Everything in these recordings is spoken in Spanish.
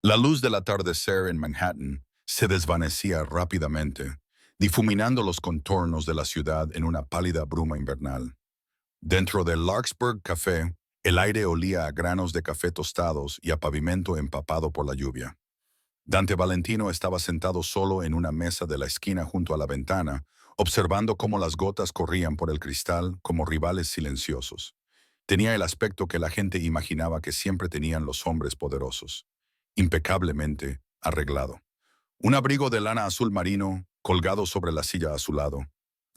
La luz del atardecer en Manhattan se desvanecía rápidamente, difuminando los contornos de la ciudad en una pálida bruma invernal. Dentro del Larkspur Café, el aire olía a granos de café tostados y a pavimento empapado por la lluvia. Dante Valentino estaba sentado solo en una mesa de la esquina junto a la ventana, observando cómo las gotas corrían por el cristal como rivales silenciosos. Tenía el aspecto que la gente imaginaba que siempre tenían los hombres poderosos, impecablemente arreglado. Un abrigo de lana azul marino colgado sobre la silla a su lado,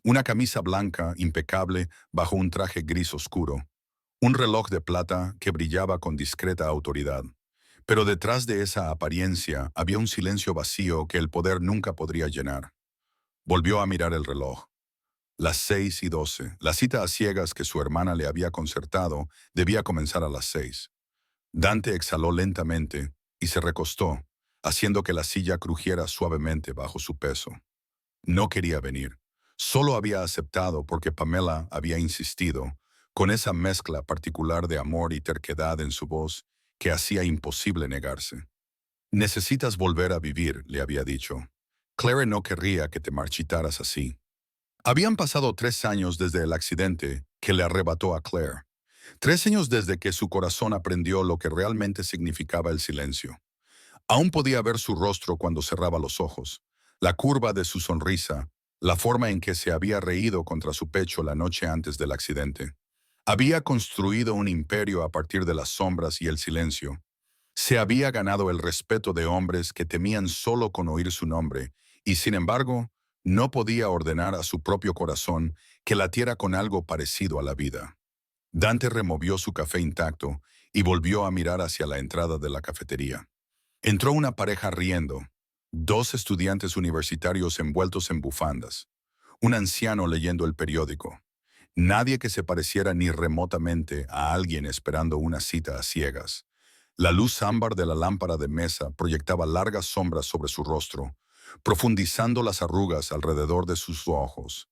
una camisa blanca impecable bajo un traje gris oscuro, un reloj de plata que brillaba con discreta autoridad. Pero detrás de esa apariencia había un silencio vacío que el poder nunca podría llenar. Volvió a mirar el reloj. Las 6:12. La cita a ciegas que su hermana le había concertado debía comenzar a las 6. Dante exhaló lentamente y se recostó, haciendo que la silla crujiera suavemente bajo su peso. No quería venir. Solo había aceptado porque Pamela había insistido, con esa mezcla particular de amor y terquedad en su voz que hacía imposible negarse. Necesitas volver a vivir, le había dicho. Claire no querría que te marchitaras así. Habían pasado 3 años desde el accidente que le arrebató a Claire. 3 años desde que su corazón aprendió lo que realmente significaba el silencio. Aún podía ver su rostro cuando cerraba los ojos, la curva de su sonrisa, la forma en que se había reído contra su pecho la noche antes del accidente. Había construido un imperio a partir de las sombras y el silencio. Se había ganado el respeto de hombres que temían solo con oír su nombre, y sin embargo, no podía ordenar a su propio corazón que latiera con algo parecido a la vida. Dante removió su café intacto y volvió a mirar hacia la entrada de la cafetería. Entró una pareja riendo, dos estudiantes universitarios envueltos en bufandas, un anciano leyendo el periódico. Nadie que se pareciera ni remotamente a alguien esperando una cita a ciegas. La luz ámbar de la lámpara de mesa proyectaba largas sombras sobre su rostro, profundizando las arrugas alrededor de sus ojos.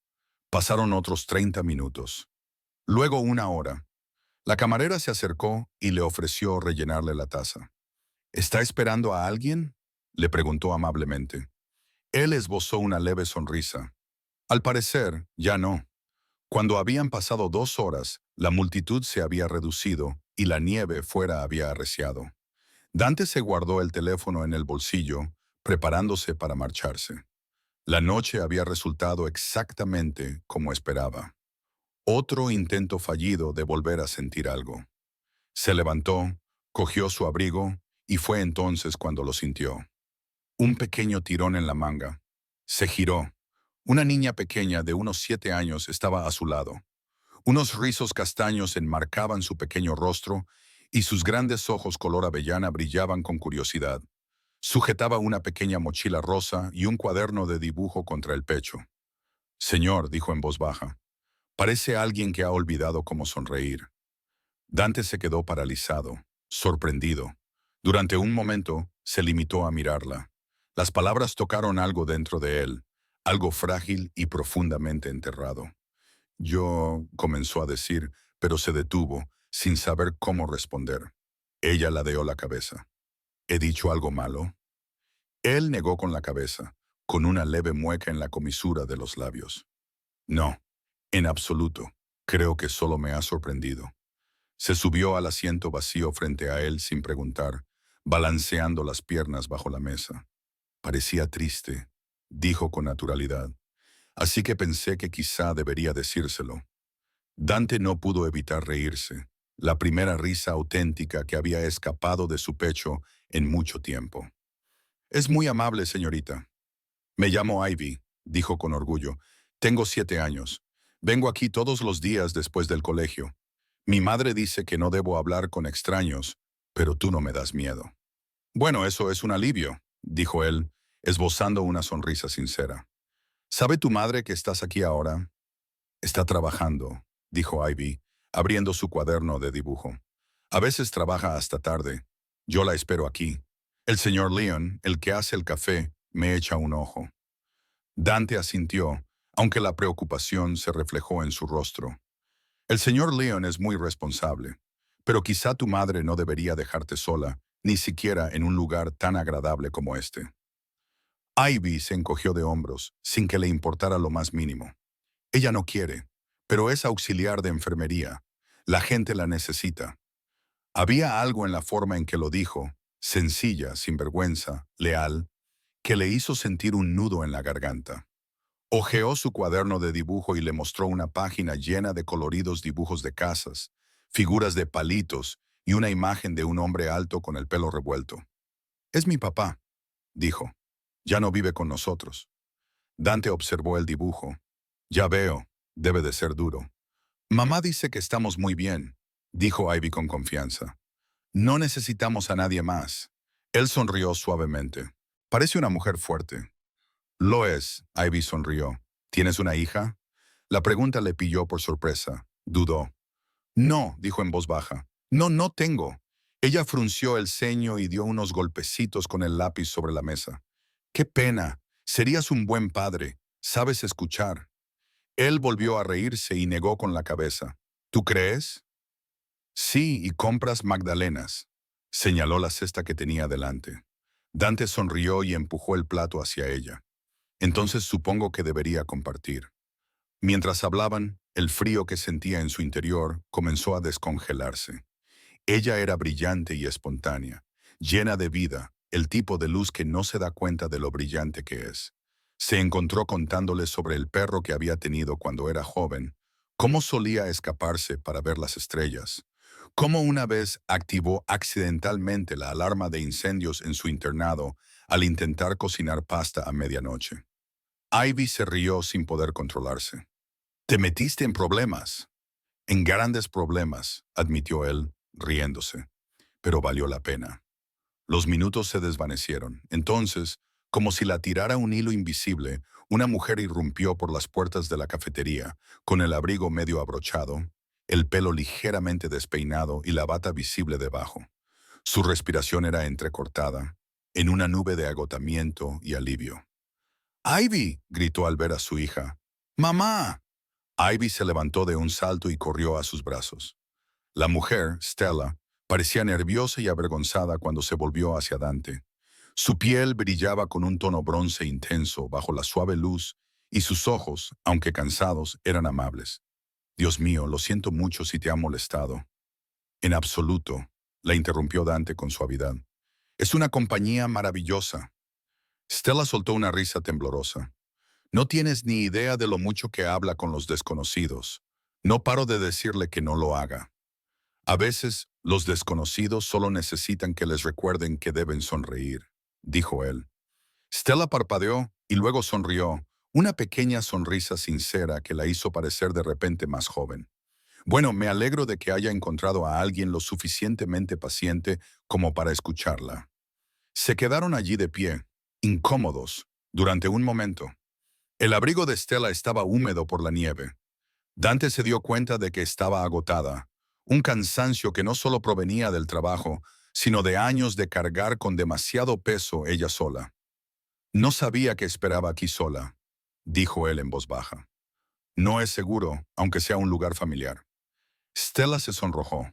Pasaron otros 30 minutos. Luego 1 hora. La camarera se acercó y le ofreció rellenarle la taza. ¿Está esperando a alguien?, le preguntó amablemente. Él esbozó una leve sonrisa. Al parecer, ya no. Cuando habían pasado 2 horas, la multitud se había reducido y la nieve fuera había arreciado. Dante se guardó el teléfono en el bolsillo, preparándose para marcharse. La noche había resultado exactamente como esperaba. Otro intento fallido de volver a sentir algo. Se levantó, cogió su abrigo y fue entonces cuando lo sintió. Un pequeño tirón en la manga. Se giró. Una niña pequeña de unos 7 años estaba a su lado. Unos rizos castaños enmarcaban su pequeño rostro y sus grandes ojos color avellana brillaban con curiosidad. Sujetaba una pequeña mochila rosa y un cuaderno de dibujo contra el pecho. Señor, dijo en voz baja, parece alguien que ha olvidado cómo sonreír. Dante se quedó paralizado, sorprendido. Durante un momento se limitó a mirarla. Las palabras tocaron algo dentro de él, algo frágil y profundamente enterrado. Yo, comenzó a decir, pero se detuvo, sin saber cómo responder. Ella ladeó la cabeza. ¿He dicho algo malo? Él negó con la cabeza, con una leve mueca en la comisura de los labios. No, en absoluto. Creo que solo me ha sorprendido. Se subió al asiento vacío frente a él sin preguntar, balanceando las piernas bajo la mesa. Parecía triste, dijo con naturalidad. Así que pensé que quizá debería decírselo. Dante no pudo evitar reírse, la primera risa auténtica que había escapado de su pecho en mucho tiempo. Es muy amable, señorita. Me llamo Ivy, dijo con orgullo. Tengo 7 años. Vengo aquí todos los días después del colegio. Mi madre dice que no debo hablar con extraños, pero tú no me das miedo. Bueno, eso es un alivio, dijo él, esbozando una sonrisa sincera. ¿Sabe tu madre que estás aquí ahora? Está trabajando, dijo Ivy, abriendo su cuaderno de dibujo. A veces trabaja hasta tarde. Yo la espero aquí. El señor Leon, el que hace el café, me echa un ojo. Dante asintió, aunque la preocupación se reflejó en su rostro. El señor Leon es muy responsable, pero quizá tu madre no debería dejarte sola ni siquiera en un lugar tan agradable como este. Ivy se encogió de hombros, sin que le importara lo más mínimo. Ella no quiere, pero es auxiliar de enfermería. La gente la necesita. Había algo en la forma en que lo dijo, sencilla, sin vergüenza, leal, que le hizo sentir un nudo en la garganta. Hojeó su cuaderno de dibujo y le mostró una página llena de coloridos dibujos de casas, figuras de palitos y una imagen de un hombre alto con el pelo revuelto. «Es mi papá», dijo. «Ya no vive con nosotros». Dante observó el dibujo. «Ya veo, debe de ser duro». «Mamá dice que estamos muy bien», dijo Ivy con confianza. «No necesitamos a nadie más». Él sonrió suavemente. «Parece una mujer fuerte». «Lo es», Ivy sonrió. «¿Tienes una hija?» La pregunta le pilló por sorpresa. Dudó. «No», dijo en voz baja. «No, no tengo». Ella frunció el ceño y dio unos golpecitos con el lápiz sobre la mesa. «Qué pena. Serías un buen padre. Sabes escuchar». Él volvió a reírse y negó con la cabeza. «¿Tú crees?» «Sí, y compras magdalenas», señaló la cesta que tenía delante. Dante sonrió y empujó el plato hacia ella. «Entonces supongo que debería compartir». Mientras hablaban, el frío que sentía en su interior comenzó a descongelarse. Ella era brillante y espontánea, llena de vida, el tipo de luz que no se da cuenta de lo brillante que es. Se encontró contándole sobre el perro que había tenido cuando era joven, cómo solía escaparse para ver las estrellas, cómo una vez activó accidentalmente la alarma de incendios en su internado al intentar cocinar pasta a medianoche. Ivy se rió sin poder controlarse. «Te metiste en problemas». «En grandes problemas», admitió él, riéndose. «Pero valió la pena». Los minutos se desvanecieron. Entonces, como si la tirara un hilo invisible, una mujer irrumpió por las puertas de la cafetería, con el abrigo medio abrochado, el pelo ligeramente despeinado y la bata visible debajo. Su respiración era entrecortada, en una nube de agotamiento y alivio. «¡Ivy!», gritó al ver a su hija. «¡Mamá!». Ivy se levantó de un salto y corrió a sus brazos. La mujer, Stella, parecía nerviosa y avergonzada cuando se volvió hacia Dante. Su piel brillaba con un tono bronce intenso bajo la suave luz y sus ojos, aunque cansados, eran amables. «Dios mío, lo siento mucho si te ha molestado». «En absoluto», la interrumpió Dante con suavidad. «Es una compañía maravillosa». Stella soltó una risa temblorosa. «No tienes ni idea de lo mucho que habla con los desconocidos. No paro de decirle que no lo haga. A veces, los desconocidos solo necesitan que les recuerden que deben sonreír», dijo él. Stella parpadeó y luego sonrió, una pequeña sonrisa sincera que la hizo parecer de repente más joven. «Bueno, me alegro de que haya encontrado a alguien lo suficientemente paciente como para escucharla». Se quedaron allí de pie, incómodos, durante un momento. El abrigo de Stella estaba húmedo por la nieve. Dante se dio cuenta de que estaba agotada, un cansancio que no solo provenía del trabajo, sino de años de cargar con demasiado peso ella sola. «No sabía que esperaba aquí sola», dijo él en voz baja. «No es seguro, aunque sea un lugar familiar». Stella se sonrojó.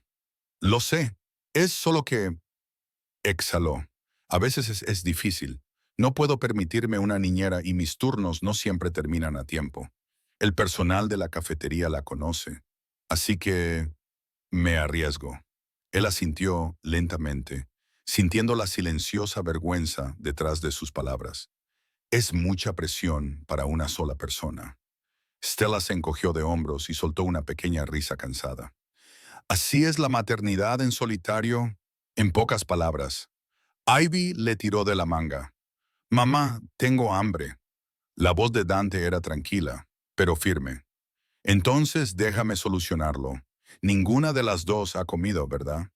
«Lo sé, es solo que…», exhaló. «A veces es difícil. No puedo permitirme una niñera y mis turnos no siempre terminan a tiempo. El personal de la cafetería la conoce. Así que me arriesgo». Él asintió lentamente, sintiendo la silenciosa vergüenza detrás de sus palabras. «Es mucha presión para una sola persona». Stella se encogió de hombros y soltó una pequeña risa cansada. «¿Así es la maternidad en solitario?». En pocas palabras, Ivy le tiró de la manga. «Mamá, tengo hambre». La voz de Dante era tranquila, pero firme. «Entonces déjame solucionarlo. Ninguna de las dos ha comido, ¿verdad?».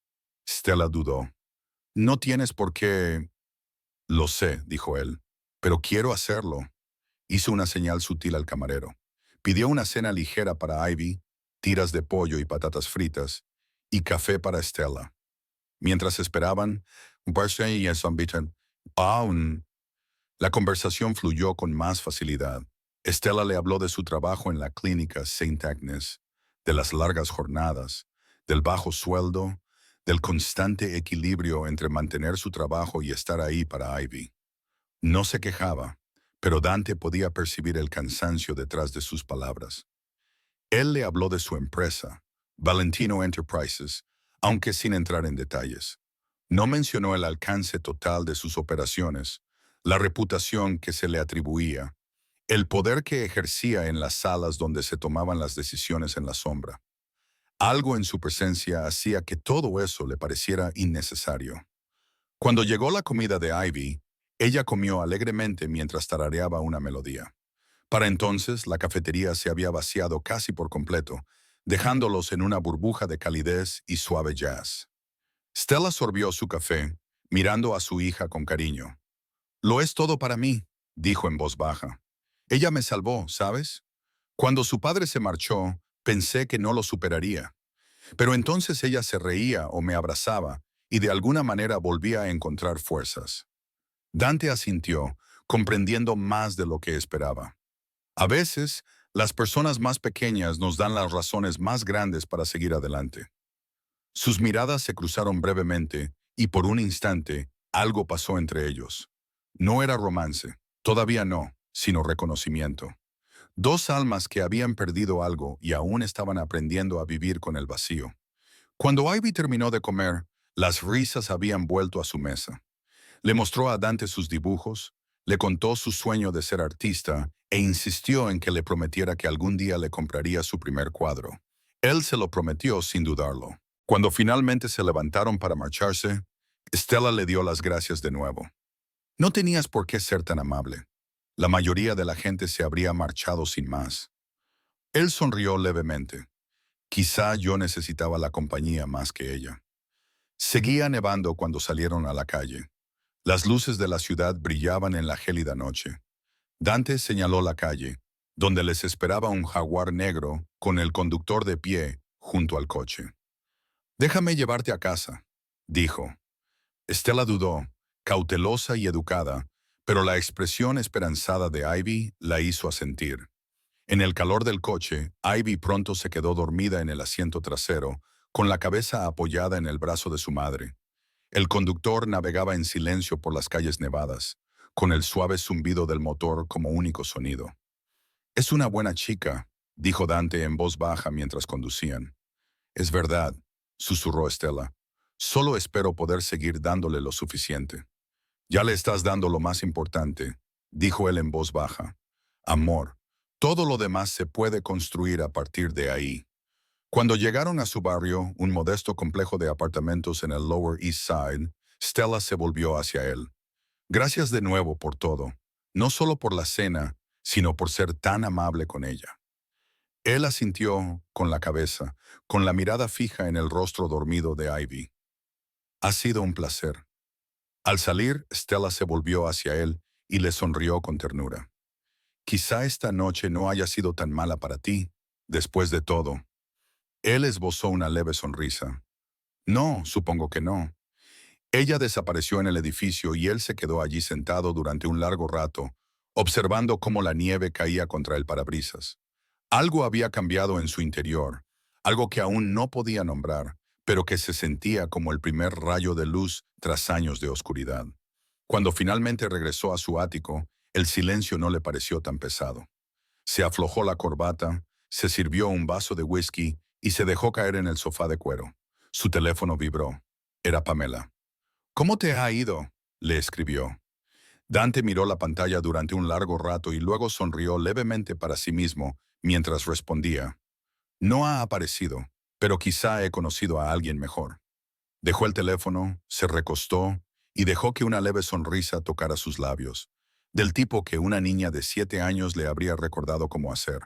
Stella dudó. «No tienes por qué…». «Lo sé», dijo él, «pero quiero hacerlo». Hizo una señal sutil al camarero. Pidió una cena ligera para Ivy, tiras de pollo y patatas fritas, y café para Stella. Mientras esperaban, la conversación fluyó con más facilidad. Stella le habló de su trabajo en la clínica St. Agnes, de las largas jornadas, del bajo sueldo, del constante equilibrio entre mantener su trabajo y estar ahí para Ivy. No se quejaba, pero Dante podía percibir el cansancio detrás de sus palabras. Él le habló de su empresa, Valentino Enterprises, aunque sin entrar en detalles. No mencionó el alcance total de sus operaciones, la reputación que se le atribuía, el poder que ejercía en las salas donde se tomaban las decisiones en la sombra. Algo en su presencia hacía que todo eso le pareciera innecesario. Cuando llegó la comida de Ivy, ella comió alegremente mientras tarareaba una melodía. Para entonces, la cafetería se había vaciado casi por completo, dejándolos en una burbuja de calidez y suave jazz. Stella sorbió su café, mirando a su hija con cariño. «Lo es todo para mí», dijo en voz baja. «Ella me salvó, ¿sabes? Cuando su padre se marchó, pensé que no lo superaría. Pero entonces ella se reía o me abrazaba y de alguna manera volvía a encontrar fuerzas». Dante asintió, comprendiendo más de lo que esperaba. A veces, las personas más pequeñas nos dan las razones más grandes para seguir adelante. Sus miradas se cruzaron brevemente y por un instante algo pasó entre ellos. No era romance, todavía no, sino reconocimiento. Dos almas que habían perdido algo y aún estaban aprendiendo a vivir con el vacío. Cuando Ivy terminó de comer, las risas habían vuelto a su mesa. Le mostró a Dante sus dibujos, le contó su sueño de ser artista e insistió en que le prometiera que algún día le compraría su primer cuadro. Él se lo prometió sin dudarlo. Cuando finalmente se levantaron para marcharse, Stella le dio las gracias de nuevo. «No tenías por qué ser tan amable. La mayoría de la gente se habría marchado sin más». Él sonrió levemente. «Quizá yo necesitaba la compañía más que ella». Seguía nevando cuando salieron a la calle. Las luces de la ciudad brillaban en la gélida noche. Dante señaló la calle, donde les esperaba un jaguar negro con el conductor de pie junto al coche. «Déjame llevarte a casa», dijo. Stella dudó, cautelosa y educada, pero la expresión esperanzada de Ivy la hizo asentir. En el calor del coche, Ivy pronto se quedó dormida en el asiento trasero, con la cabeza apoyada en el brazo de su madre. El conductor navegaba en silencio por las calles nevadas, con el suave zumbido del motor como único sonido. «Es una buena chica», dijo Dante en voz baja mientras conducían. «Es verdad», susurró Stella. «Solo espero poder seguir dándole lo suficiente». «Ya le estás dando lo más importante», dijo él en voz baja. «Amor. Todo lo demás se puede construir a partir de ahí». Cuando llegaron a su barrio, un modesto complejo de apartamentos en el Lower East Side, Stella se volvió hacia él. «Gracias de nuevo por todo, no solo por la cena, sino por ser tan amable con ella». Él asintió con la cabeza, con la mirada fija en el rostro dormido de Ivy. «Ha sido un placer». Al salir, Stella se volvió hacia él y le sonrió con ternura. «Quizá esta noche no haya sido tan mala para ti, después de todo». Él esbozó una leve sonrisa. «No, supongo que no». Ella desapareció en el edificio y él se quedó allí sentado durante un largo rato, observando cómo la nieve caía contra el parabrisas. Algo había cambiado en su interior, algo que aún no podía nombrar, pero que se sentía como el primer rayo de luz tras años de oscuridad. Cuando finalmente regresó a su ático, el silencio no le pareció tan pesado. Se aflojó la corbata, se sirvió un vaso de whisky y se dejó caer en el sofá de cuero. Su teléfono vibró. Era Pamela. «¿Cómo te ha ido?», le escribió. Dante miró la pantalla durante un largo rato y luego sonrió levemente para sí mismo mientras respondía. «No ha aparecido, pero quizá he conocido a alguien mejor». Dejó el teléfono, se recostó y dejó que una leve sonrisa tocara sus labios, del tipo que una niña de 7 años le habría recordado cómo hacer.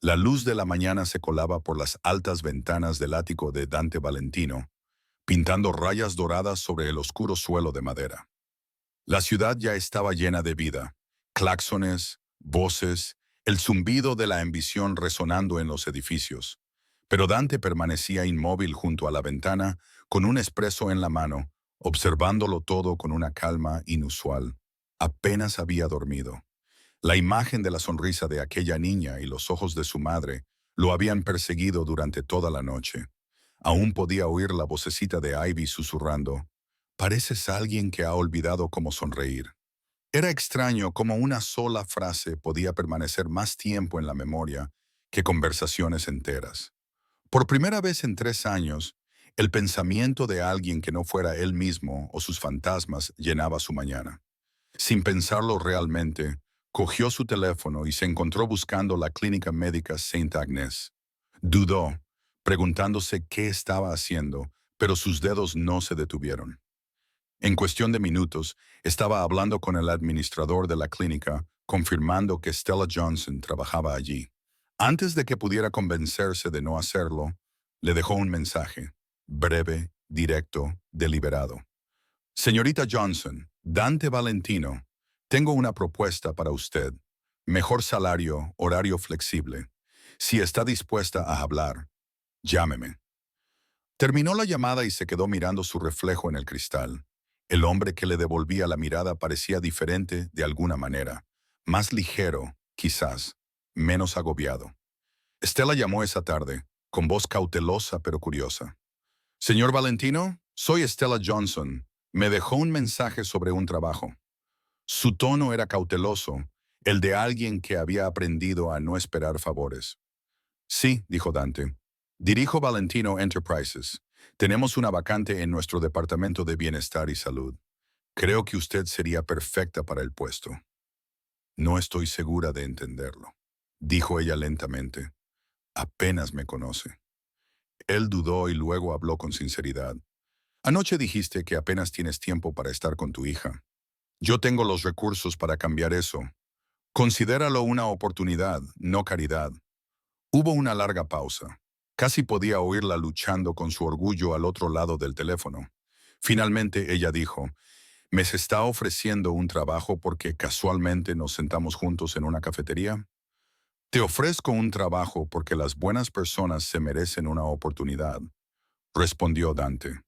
La luz de la mañana se colaba por las altas ventanas del ático de Dante Valentino, pintando rayas doradas sobre el oscuro suelo de madera. La ciudad ya estaba llena de vida, claxones, voces, el zumbido de la ambición resonando en los edificios. Pero Dante permanecía inmóvil junto a la ventana, con un espresso en la mano, observándolo todo con una calma inusual. Apenas había dormido. La imagen de la sonrisa de aquella niña y los ojos de su madre lo habían perseguido durante toda la noche. Aún podía oír la vocecita de Ivy susurrando, «Pareces alguien que ha olvidado cómo sonreír». Era extraño cómo una sola frase podía permanecer más tiempo en la memoria que conversaciones enteras. Por primera vez en 3 años, el pensamiento de alguien que no fuera él mismo o sus fantasmas llenaba su mañana. Sin pensarlo realmente, cogió su teléfono y se encontró buscando la clínica médica Saint Agnes. Dudó, preguntándose qué estaba haciendo, pero sus dedos no se detuvieron. En cuestión de minutos, estaba hablando con el administrador de la clínica, confirmando que Stella Johnson trabajaba allí. Antes de que pudiera convencerse de no hacerlo, le dejó un mensaje, breve, directo, deliberado. Señorita Johnson, Dante Valentino, tengo una propuesta para usted. Mejor salario, horario flexible. Si está dispuesta a hablar, llámeme. Terminó la llamada y se quedó mirando su reflejo en el cristal. El hombre que le devolvía la mirada parecía diferente de alguna manera, más ligero, quizás, menos agobiado. Stella llamó esa tarde, con voz cautelosa pero curiosa. Señor Valentino, soy Stella Johnson. Me dejó un mensaje sobre un trabajo. Su tono era cauteloso, el de alguien que había aprendido a no esperar favores. Sí, dijo Dante. Dirijo Valentino Enterprises. Tenemos una vacante en nuestro departamento de bienestar y salud. Creo que usted sería perfecta para el puesto. No estoy segura de entenderlo, dijo ella lentamente. Apenas me conoce. Él dudó y luego habló con sinceridad. Anoche dijiste que apenas tienes tiempo para estar con tu hija. Yo tengo los recursos para cambiar eso. Considéralo una oportunidad, no caridad. Hubo una larga pausa. Casi podía oírla luchando con su orgullo al otro lado del teléfono. Finalmente ella dijo, ¿me está ofreciendo un trabajo porque casualmente nos sentamos juntos en una cafetería? Te ofrezco un trabajo porque las buenas personas se merecen una oportunidad, respondió Dante.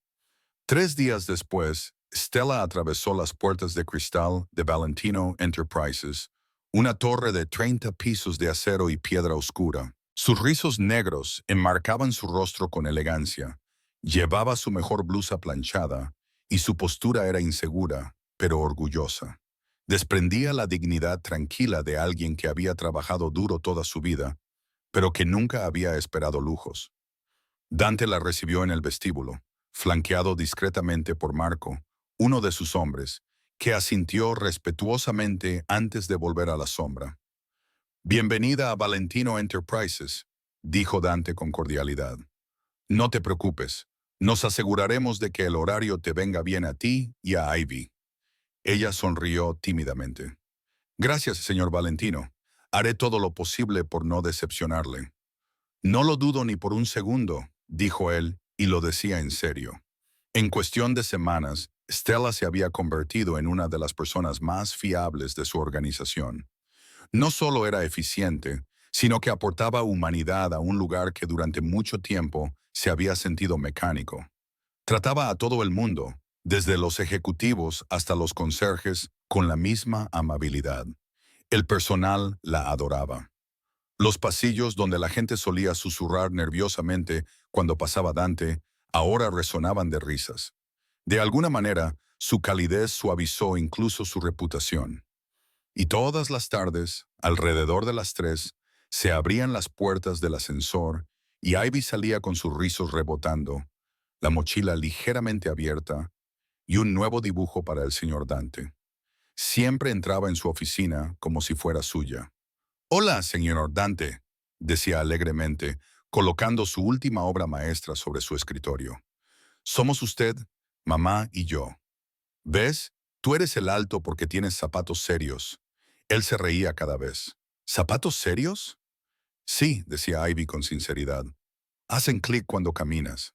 3 días después, Stella atravesó las puertas de cristal de Valentino Enterprises, una torre de 30 pisos de acero y piedra oscura. Sus rizos negros enmarcaban su rostro con elegancia. Llevaba su mejor blusa planchada y su postura era insegura, pero orgullosa. Desprendía la dignidad tranquila de alguien que había trabajado duro toda su vida, pero que nunca había esperado lujos. Dante la recibió en el vestíbulo, flanqueado discretamente por Marco, uno de sus hombres, que asintió respetuosamente antes de volver a la sombra. Bienvenida a Valentino Enterprises, dijo Dante con cordialidad. No te preocupes, nos aseguraremos de que el horario te venga bien a ti y a Ivy. Ella sonrió tímidamente. Gracias, señor Valentino. Haré todo lo posible por no decepcionarle. No lo dudo ni por un segundo, dijo él, y lo decía en serio. En cuestión de semanas, Stella se había convertido en una de las personas más fiables de su organización. No solo era eficiente, sino que aportaba humanidad a un lugar que durante mucho tiempo se había sentido mecánico. Trataba a todo el mundo, desde los ejecutivos hasta los conserjes, con la misma amabilidad. El personal la adoraba. Los pasillos donde la gente solía susurrar nerviosamente cuando pasaba Dante, ahora resonaban de risas. De alguna manera, su calidez suavizó incluso su reputación. Y todas las tardes, alrededor de las 3, se abrían las puertas del ascensor y Ivy salía con sus rizos rebotando, la mochila ligeramente abierta y un nuevo dibujo para el señor Dante. Siempre entraba en su oficina como si fuera suya. «Hola, señor Dante», decía alegremente, colocando su última obra maestra sobre su escritorio. «Somos usted, mamá y yo. ¿Ves? Tú eres el alto porque tienes zapatos serios». Él se reía cada vez. «¿Zapatos serios?» «Sí», decía Ivy con sinceridad. «Hacen clic cuando caminas».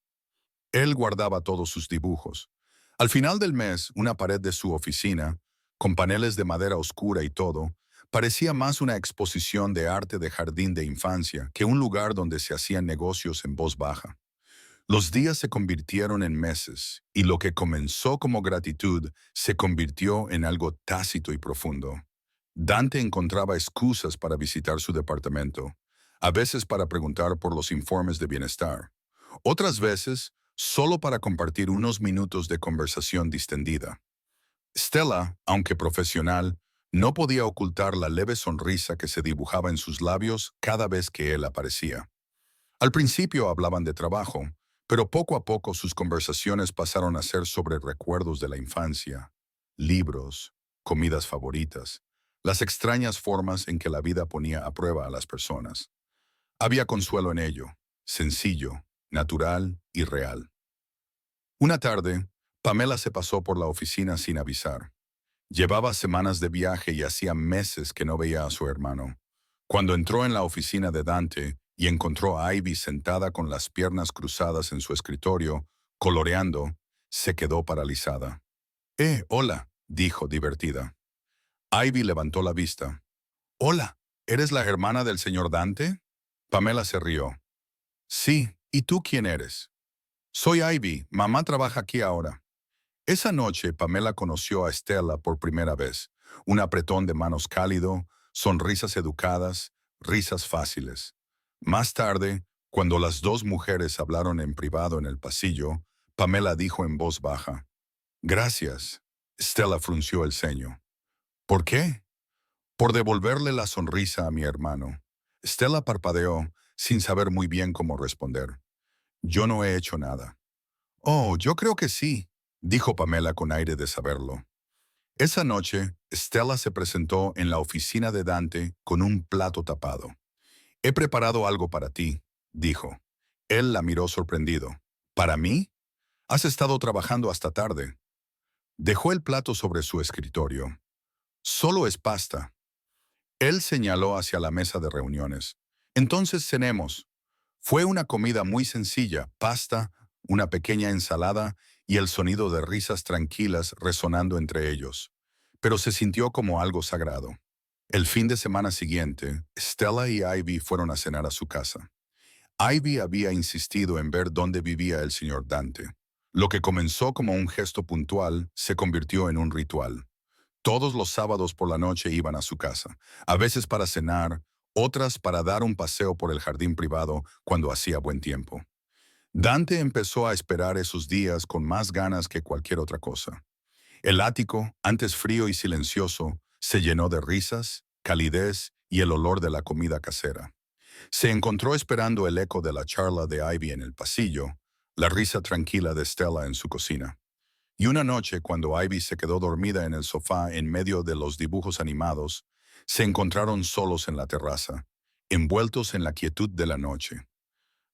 Él guardaba todos sus dibujos. Al final del mes, una pared de su oficina, con paneles de madera oscura y todo, parecía más una exposición de arte de jardín de infancia que un lugar donde se hacían negocios en voz baja. Los días se convirtieron en meses, y lo que comenzó como gratitud se convirtió en algo tácito y profundo. Dante encontraba excusas para visitar su departamento, a veces para preguntar por los informes de bienestar, Otras veces, solo para compartir unos minutos de conversación distendida. Stella, aunque profesional, no podía ocultar la leve sonrisa que se dibujaba en sus labios cada vez que él aparecía. Al principio hablaban de trabajo, pero poco a poco sus conversaciones pasaron a ser sobre recuerdos de la infancia, libros, comidas favoritas, las extrañas formas en que la vida ponía a prueba a las personas. Había consuelo en ello, sencillo, natural y real. Una tarde, Pamela se pasó por la oficina sin avisar. Llevaba semanas de viaje y hacía meses que no veía a su hermano. Cuando entró en la oficina de Dante y encontró a Ivy sentada con las piernas cruzadas en su escritorio, coloreando, se quedó paralizada. Hola, dijo divertida. Ivy levantó la vista. Hola, ¿eres la hermana del señor Dante? Pamela se rió. Sí, ¿y tú quién eres? Soy Ivy, mamá trabaja aquí ahora. Esa noche, Pamela conoció a Stella por primera vez. Un apretón de manos cálido, sonrisas educadas, risas fáciles. Más tarde, cuando las dos mujeres hablaron en privado en el pasillo, Pamela dijo en voz baja, «Gracias». Stella frunció el ceño. «¿Por qué?» «Por devolverle la sonrisa a mi hermano». Stella parpadeó, sin saber muy bien cómo responder. «Yo no he hecho nada». «Oh, yo creo que sí», dijo Pamela con aire de saberlo. Esa noche, Stella se presentó en la oficina de Dante con un plato tapado. «He preparado algo para ti», dijo. Él la miró sorprendido. «¿Para mí? Has estado trabajando hasta tarde». Dejó el plato sobre su escritorio. «Solo es pasta». Él señaló hacia la mesa de reuniones. «Entonces cenemos». Fue una comida muy sencilla, pasta, una pequeña ensalada y el sonido de risas tranquilas resonando entre ellos. Pero se sintió como algo sagrado. El fin de semana siguiente, Stella y Ivy fueron a cenar a su casa. Ivy había insistido en ver dónde vivía el señor Dante. Lo que comenzó como un gesto puntual se convirtió en un ritual. Todos los sábados por la noche iban a su casa, a veces para cenar, otras para dar un paseo por el jardín privado cuando hacía buen tiempo. Dante empezó a esperar esos días con más ganas que cualquier otra cosa. El ático, antes frío y silencioso, se llenó de risas, calidez y el olor de la comida casera. Se encontró esperando el eco de la charla de Ivy en el pasillo, la risa tranquila de Stella en su cocina. Y una noche, cuando Ivy se quedó dormida en el sofá en medio de los dibujos animados, se encontraron solos en la terraza, envueltos en la quietud de la noche.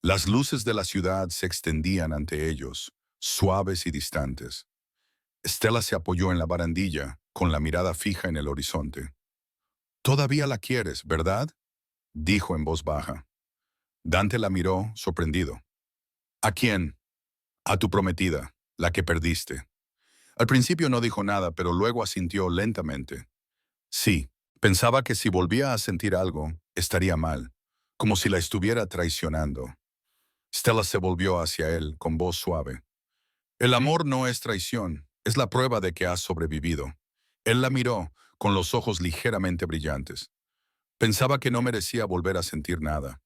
Las luces de la ciudad se extendían ante ellos, suaves y distantes. Stella se apoyó en la barandilla, con la mirada fija en el horizonte. «Todavía la quieres, ¿verdad?», dijo en voz baja. Dante la miró, sorprendido. «¿A quién?» «A tu prometida, la que perdiste». Al principio no dijo nada, pero luego asintió lentamente. Sí, pensaba que si volvía a sentir algo, estaría mal, como si la estuviera traicionando. Stella se volvió hacia él con voz suave. «El amor no es traición, es la prueba de que has sobrevivido». Él la miró, con los ojos ligeramente brillantes. Pensaba que no merecía volver a sentir nada.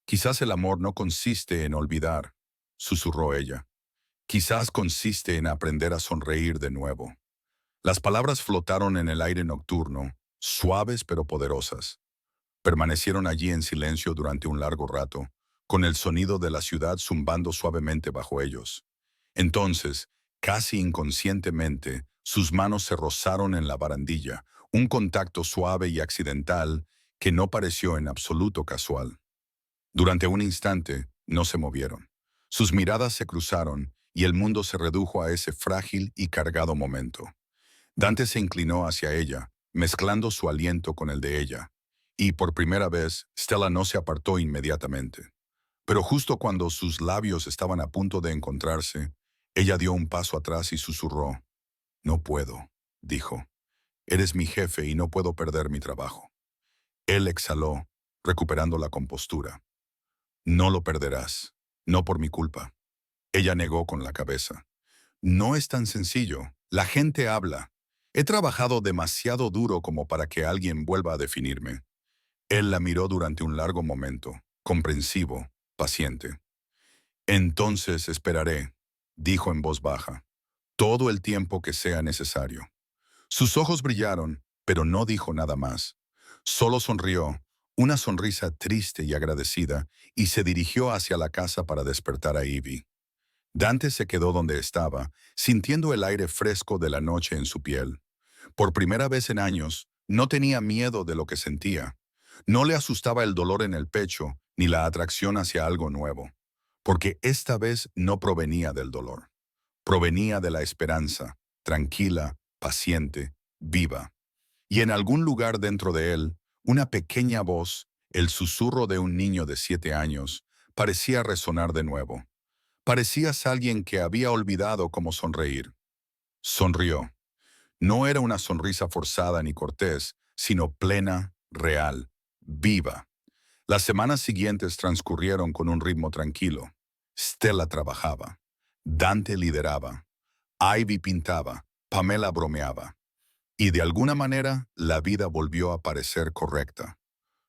«Quizás el amor no consiste en olvidar», susurró ella. «Quizás consiste en aprender a sonreír de nuevo». Las palabras flotaron en el aire nocturno, suaves pero poderosas. Permanecieron allí en silencio durante un largo rato, con el sonido de la ciudad zumbando suavemente bajo ellos. Entonces, casi inconscientemente, sus manos se rozaron en la barandilla, un contacto suave y accidental que no pareció en absoluto casual. Durante un instante, no se movieron. Sus miradas se cruzaron y el mundo se redujo a ese frágil y cargado momento. Dante se inclinó hacia ella, mezclando su aliento con el de ella, y por primera vez, Stella no se apartó inmediatamente. Pero justo cuando sus labios estaban a punto de encontrarse, ella dio un paso atrás y susurró. «No puedo», dijo. «Eres mi jefe y no puedo perder mi trabajo». Él exhaló, recuperando la compostura. «No lo perderás, no por mi culpa». Ella negó con la cabeza. «No es tan sencillo. La gente habla. He trabajado demasiado duro como para que alguien vuelva a definirme». Él la miró durante un largo momento, comprensivo, paciente. Entonces esperaré, dijo en voz baja, todo el tiempo que sea necesario. Sus ojos brillaron, pero no dijo nada más. Solo sonrió, una sonrisa triste y agradecida, y se dirigió hacia la casa para despertar a Ivy. Dante se quedó donde estaba, sintiendo el aire fresco de la noche en su piel. Por primera vez en años, no tenía miedo de lo que sentía. No le asustaba el dolor en el pecho, ni la atracción hacia algo nuevo, porque esta vez no provenía del dolor. Provenía de la esperanza, tranquila, paciente, viva. Y en algún lugar dentro de él, una pequeña voz, el susurro de un niño de 7 años, parecía resonar de nuevo. Parecías alguien que había olvidado cómo sonreír. Sonrió. No era una sonrisa forzada ni cortés, sino plena, real, viva. Las semanas siguientes transcurrieron con un ritmo tranquilo. Stella trabajaba. Dante lideraba. Ivy pintaba. Pamela bromeaba. Y de alguna manera, la vida volvió a parecer correcta.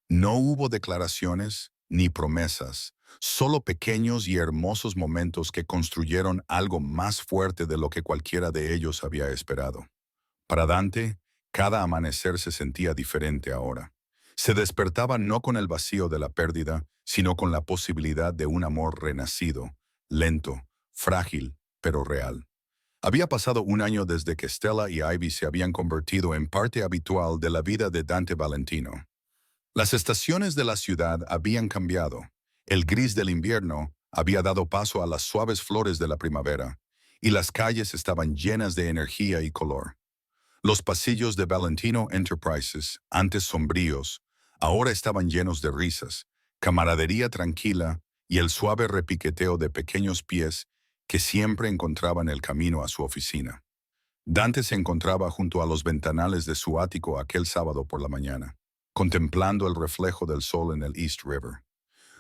No hubo declaraciones ni promesas, solo pequeños y hermosos momentos que construyeron algo más fuerte de lo que cualquiera de ellos había esperado. Para Dante, cada amanecer se sentía diferente ahora. Se despertaba no con el vacío de la pérdida, sino con la posibilidad de un amor renacido, lento, frágil, pero real. Había pasado un año desde que Stella y Ivy se habían convertido en parte habitual de la vida de Dante Valentino. Las estaciones de la ciudad habían cambiado. El gris del invierno había dado paso a las suaves flores de la primavera, y las calles estaban llenas de energía y color. Los pasillos de Valentino Enterprises, antes sombríos, ahora estaban llenos de risas, camaradería tranquila y el suave repiqueteo de pequeños pies que siempre encontraban el camino a su oficina. Dante se encontraba junto a los ventanales de su ático aquel sábado por la mañana, contemplando el reflejo del sol en el East River.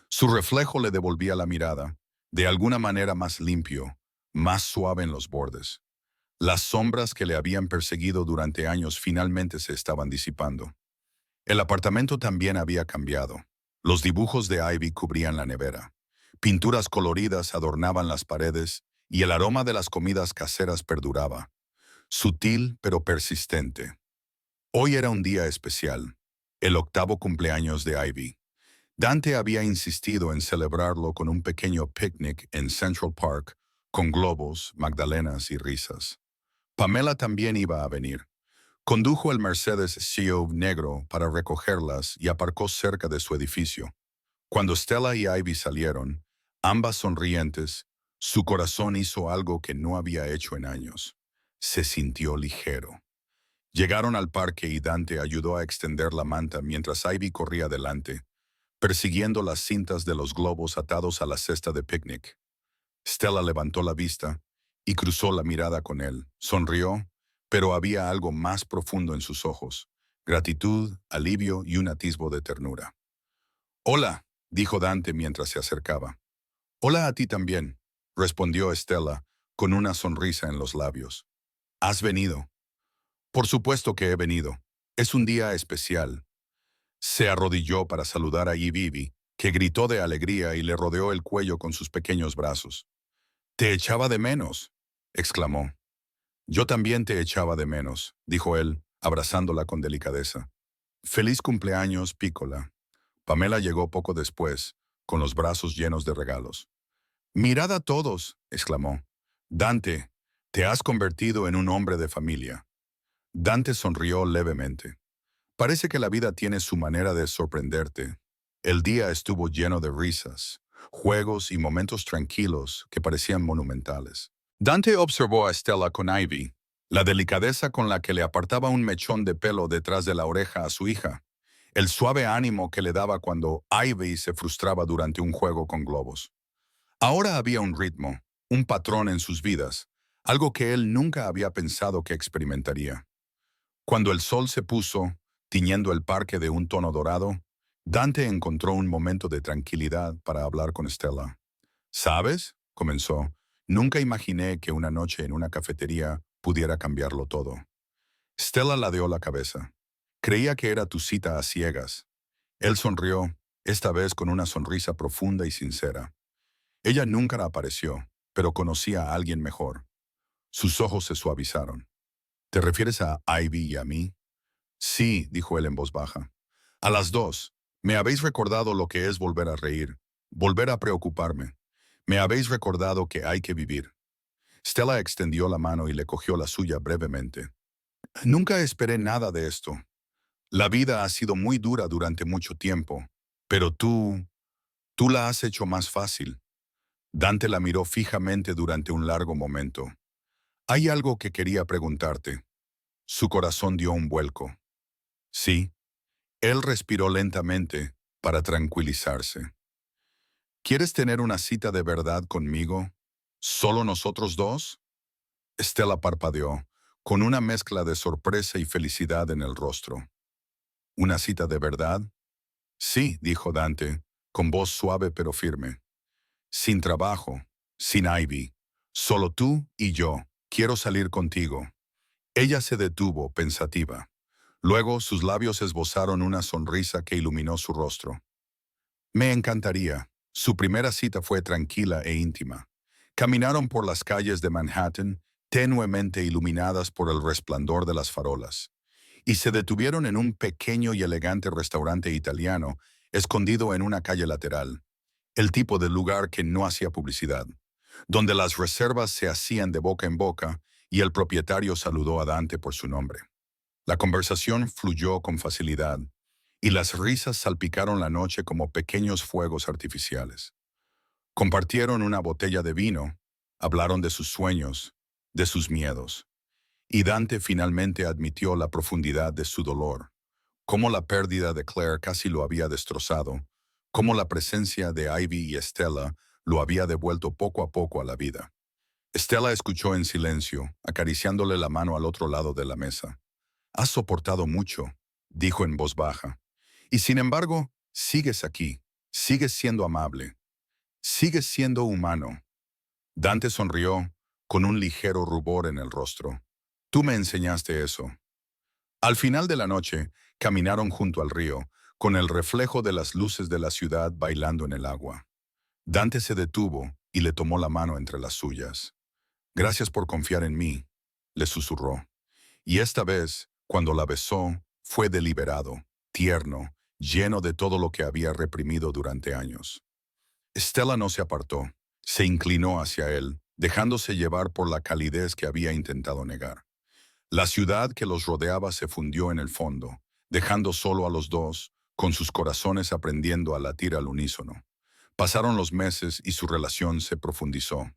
Su reflejo le devolvía la mirada, de alguna manera más limpio, más suave en los bordes. Las sombras que le habían perseguido durante años finalmente se estaban disipando. El apartamento también había cambiado. Los dibujos de Ivy cubrían la nevera. Pinturas coloridas adornaban las paredes y el aroma de las comidas caseras perduraba, sutil pero persistente. Hoy era un día especial, el octavo cumpleaños de Ivy. Dante había insistido en celebrarlo con un pequeño picnic en Central Park, con globos, magdalenas y risas. Pamela también iba a venir. Condujo el Mercedes CEO negro para recogerlas y aparcó cerca de su edificio. Cuando Stella y Ivy salieron, ambas sonrientes, su corazón hizo algo que no había hecho en años. Se sintió ligero. Llegaron al parque y Dante ayudó a extender la manta mientras Ivy corría delante, persiguiendo las cintas de los globos atados a la cesta de picnic. Stella levantó la vista y cruzó la mirada con él. Sonrió, pero había algo más profundo en sus ojos: gratitud, alivio y un atisbo de ternura. «Hola», dijo Dante mientras se acercaba. «Hola a ti también», respondió Stella, con una sonrisa en los labios. «¿Has venido?» «Por supuesto que he venido. Es un día especial». Se arrodilló para saludar a Ivy, que gritó de alegría y le rodeó el cuello con sus pequeños brazos. «Te echaba de menos», exclamó. «Yo también te echaba de menos», dijo él, abrazándola con delicadeza. «Feliz cumpleaños, Pícola». Pamela llegó poco después, con los brazos llenos de regalos. «Mirad a todos», exclamó. «Dante, te has convertido en un hombre de familia». Dante sonrió levemente. «Parece que la vida tiene su manera de sorprenderte». El día estuvo lleno de risas, juegos y momentos tranquilos que parecían monumentales. Dante observó a Stella con Ivy, la delicadeza con la que le apartaba un mechón de pelo detrás de la oreja a su hija, el suave ánimo que le daba cuando Ivy se frustraba durante un juego con globos. Ahora había un ritmo, un patrón en sus vidas, algo que él nunca había pensado que experimentaría. Cuando el sol se puso, tiñendo el parque de un tono dorado, Dante encontró un momento de tranquilidad para hablar con Stella. «¿Sabes?», comenzó. «Nunca imaginé que una noche en una cafetería pudiera cambiarlo todo». Stella ladeó la cabeza. «Creía que era tu cita a ciegas». Él sonrió, esta vez con una sonrisa profunda y sincera. Ella nunca apareció, pero conocía a alguien mejor. Sus ojos se suavizaron. ¿Te refieres a Ivy y a mí? Sí, dijo él en voz baja. A las dos. Me habéis recordado lo que es volver a reír, volver a preocuparme. Me habéis recordado que hay que vivir. Stella extendió la mano y le cogió la suya brevemente. Nunca esperé nada de esto. La vida ha sido muy dura durante mucho tiempo, pero tú la has hecho más fácil. Dante la miró fijamente durante un largo momento. Hay algo que quería preguntarte. Su corazón dio un vuelco. Sí. Él respiró lentamente para tranquilizarse. ¿Quieres tener una cita de verdad conmigo? ¿Solo nosotros dos? Stella parpadeó, con una mezcla de sorpresa y felicidad en el rostro. ¿Una cita de verdad? Sí, dijo Dante, con voz suave pero firme. Sin trabajo, sin Ivy, solo tú y yo. Quiero salir contigo. Ella se detuvo, pensativa. Luego sus labios esbozaron una sonrisa que iluminó su rostro. Me encantaría. Su primera cita fue tranquila e íntima. Caminaron por las calles de Manhattan, tenuemente iluminadas por el resplandor de las farolas, y se detuvieron en un pequeño y elegante restaurante italiano, escondido en una calle lateral, el tipo de lugar que no hacía publicidad, donde las reservas se hacían de boca en boca y el propietario saludó a Dante por su nombre. La conversación fluyó con facilidad, y las risas salpicaron la noche como pequeños fuegos artificiales. Compartieron una botella de vino, hablaron de sus sueños, de sus miedos, y Dante finalmente admitió la profundidad de su dolor, cómo la pérdida de Claire casi lo había destrozado, cómo la presencia de Ivy y Stella lo había devuelto poco a poco a la vida. Stella escuchó en silencio, acariciándole la mano al otro lado de la mesa. Has soportado mucho, dijo en voz baja. Y sin embargo, sigues aquí, sigues siendo amable, sigues siendo humano. Dante sonrió, con un ligero rubor en el rostro. Tú me enseñaste eso. Al final de la noche, caminaron junto al río, con el reflejo de las luces de la ciudad bailando en el agua. Dante se detuvo y le tomó la mano entre las suyas. Gracias por confiar en mí, le susurró. Y esta vez, cuando la besó, fue deliberado, tierno, lleno de todo lo que había reprimido durante años. Stella no se apartó, se inclinó hacia él, dejándose llevar por la calidez que había intentado negar. La ciudad que los rodeaba se fundió en el fondo, dejando solo a los dos, con sus corazones aprendiendo a latir al unísono. Pasaron los meses y su relación se profundizó.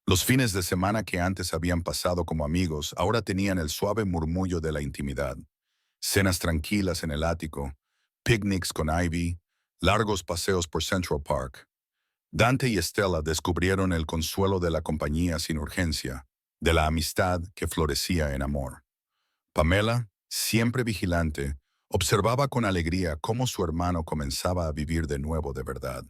Los fines de semana que antes habían pasado como amigos ahora tenían el suave murmullo de la intimidad. Cenas tranquilas en el ático, picnics con Ivy, largos paseos por Central Park. Dante y Stella descubrieron el consuelo de la compañía sin urgencia, de la amistad que florecía en amor. Pamela, siempre vigilante, observaba con alegría cómo su hermano comenzaba a vivir de nuevo de verdad.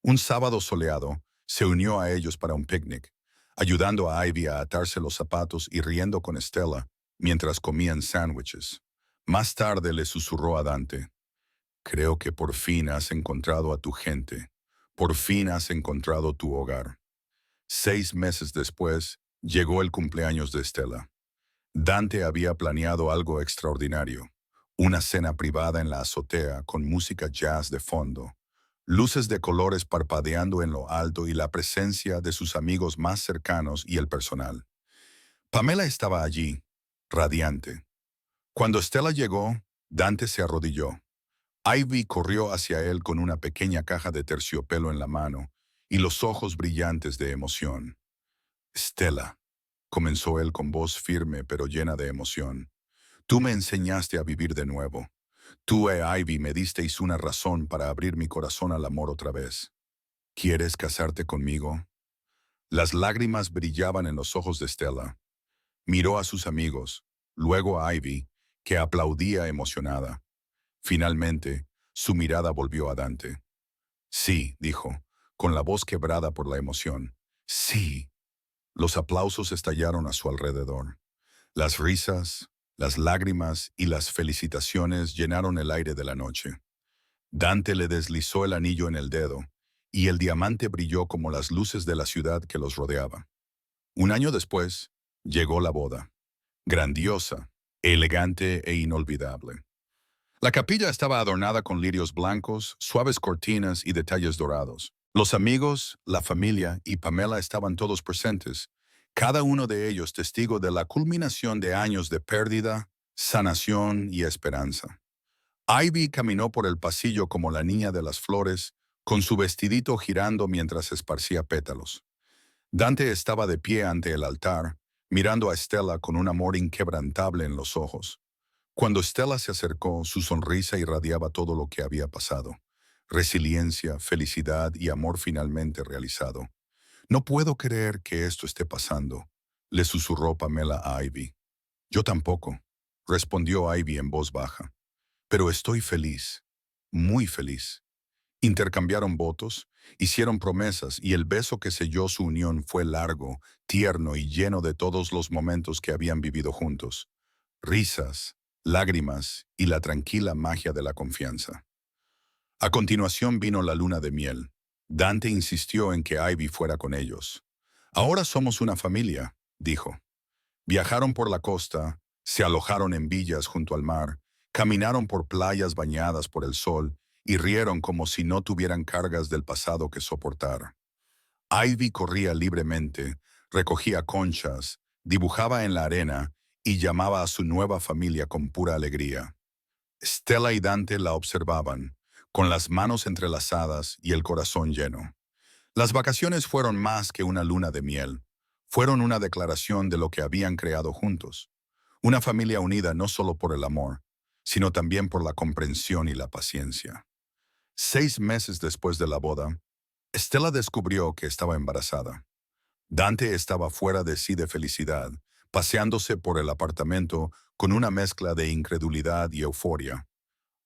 Un sábado soleado, se unió a ellos para un picnic, ayudando a Ivy a atarse los zapatos y riendo con Stella mientras comían sándwiches. Más tarde le susurró a Dante, creo que por fin has encontrado a tu gente, por fin has encontrado tu hogar. 6 meses después, llegó el cumpleaños de Stella. Dante había planeado algo extraordinario, una cena privada en la azotea con música jazz de fondo, luces de colores parpadeando en lo alto y la presencia de sus amigos más cercanos y el personal. Pamela estaba allí, radiante. Cuando Stella llegó, Dante se arrodilló. Ivy corrió hacia él con una pequeña caja de terciopelo en la mano y los ojos brillantes de emoción. Stella, comenzó él con voz firme pero llena de emoción, tú me enseñaste a vivir de nuevo. Tú e Ivy me disteis una razón para abrir mi corazón al amor otra vez. ¿Quieres casarte conmigo? Las lágrimas brillaban en los ojos de Stella. Miró a sus amigos, luego a Ivy, que aplaudía emocionada. Finalmente, su mirada volvió a Dante. Sí, dijo, con la voz quebrada por la emoción. Sí. Los aplausos estallaron a su alrededor. Las risas, las lágrimas y las felicitaciones llenaron el aire de la noche. Dante le deslizó el anillo en el dedo, y el diamante brilló como las luces de la ciudad que los rodeaba. Un año después, llegó la boda, grandiosa, elegante e inolvidable. La capilla estaba adornada con lirios blancos, suaves cortinas y detalles dorados. Los amigos, la familia y Pamela estaban todos presentes, cada uno de ellos testigo de la culminación de años de pérdida, sanación y esperanza. Ivy caminó por el pasillo como la niña de las flores, con su vestidito girando mientras esparcía pétalos. Dante estaba de pie ante el altar, mirando a Stella con un amor inquebrantable en los ojos. Cuando Stella se acercó, su sonrisa irradiaba todo lo que había pasado. Resiliencia, felicidad y amor finalmente realizado. No puedo creer que esto esté pasando, le susurró Pamela a Ivy. Yo tampoco, respondió Ivy en voz baja. Pero estoy feliz, muy feliz. Intercambiaron votos, hicieron promesas y el beso que selló su unión fue largo, tierno y lleno de todos los momentos que habían vivido juntos. Risas, lágrimas y la tranquila magia de la confianza. A continuación vino la luna de miel. Dante insistió en que Ivy fuera con ellos. Ahora somos una familia, dijo. Viajaron por la costa, se alojaron en villas junto al mar, caminaron por playas bañadas por el sol y rieron como si no tuvieran cargas del pasado que soportar. Ivy corría libremente, recogía conchas, dibujaba en la arena y llamaba a su nueva familia con pura alegría. Stella y Dante la observaban, con las manos entrelazadas y el corazón lleno. Las vacaciones fueron más que una luna de miel. Fueron una declaración de lo que habían creado juntos. Una familia unida no solo por el amor, sino también por la comprensión y la paciencia. 6 meses después de la boda, Stella descubrió que estaba embarazada. Dante estaba fuera de sí de felicidad, paseándose por el apartamento con una mezcla de incredulidad y euforia.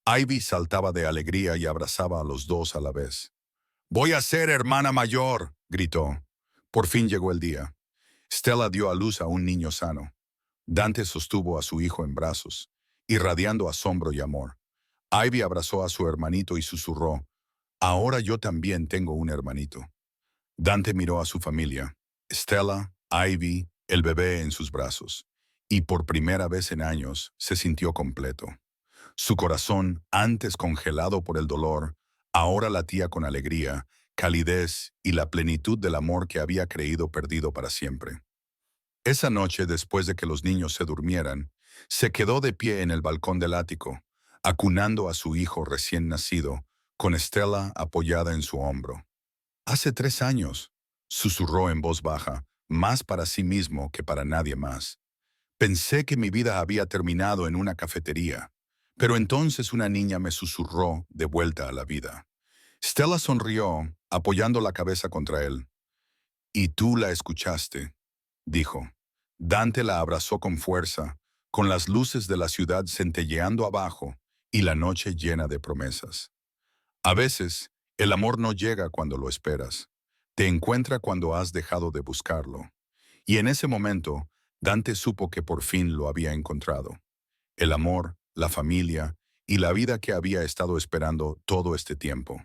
Ivy saltaba de alegría y abrazaba a los dos a la vez. «Voy a ser hermana mayor», gritó. Por fin llegó el día. Stella dio a luz a un niño sano. Dante sostuvo a su hijo en brazos, irradiando asombro y amor. Ivy abrazó a su hermanito y susurró, «Ahora yo también tengo un hermanito». Dante miró a su familia, Stella, Ivy, el bebé en sus brazos, y por primera vez en años se sintió completo. Su corazón, antes congelado por el dolor, ahora latía con alegría, calidez y la plenitud del amor que había creído perdido para siempre. Esa noche, después de que los niños se durmieran, se quedó de pie en el balcón del ático, acunando a su hijo recién nacido, con Stella apoyada en su hombro. «Hace 3 años», susurró en voz baja, más para sí mismo que para nadie más. «Pensé que mi vida había terminado en una cafetería, pero entonces una niña me susurró de vuelta a la vida». Stella sonrió, apoyando la cabeza contra él. «Y tú la escuchaste», dijo. Dante la abrazó con fuerza, con las luces de la ciudad centelleando abajo y la noche llena de promesas. A veces, el amor no llega cuando lo esperas. Te encuentra cuando has dejado de buscarlo. Y en ese momento, Dante supo que por fin lo había encontrado. El amor, la familia y la vida que había estado esperando todo este tiempo.